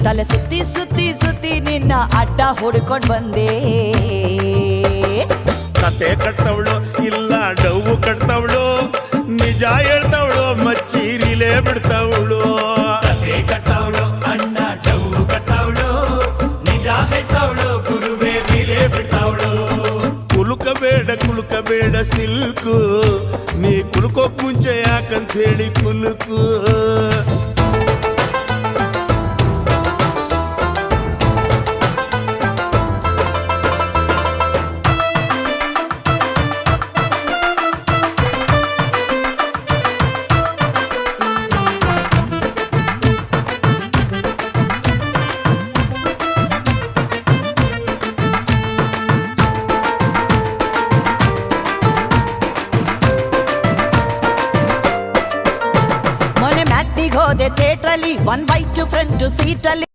ತಲೆ ಸುತ್ತಿ ಸುತ್ತಿ ಸುತ್ತಿ ನಿನ್ನ ಅಡ್ಡ ಹುಡ್ಕೊಂಡ್ ಬಂದೆ. ಕತೆ ಕಟ್ತವಳು ಇಲ್ಲ ಡವ್ವು ಕಟ್ತವಳು, ನಿಜ ಹೇಳ್ತವಳು ಮಚ್ಚೀರಿಲೇ ಬಿಡ್ತವಳು. ಕತೆ ಕಟ್ಟವಳು ಅಣ್ಣ ಡವ್ವು ಕಟ್ಟವಳು, ನಿಜ ಹೇಳ್ತವಳು ಗುರುವೇ ವಿಲೆ ಬಿಡ್ತವಳು. ಕುಲುಕಬೇಡ ಸಿಲ್ಕು, ನೀ ಕುಲ್ಕೋಕ್ ಮುಂಚೆ ಯಾಕಂತ ಹೇಳಿ ಕುಲುಕು. ಮೊನ್ನೆ ಮ್ಯಾಟ್ನಿಗೆ ಹೋದೆ ಥಿಯೇಟ್ರಲ್ಲಿ 1/2 ಫ್ರಂಟ್ ಸೀಟಲ್ಲಿ.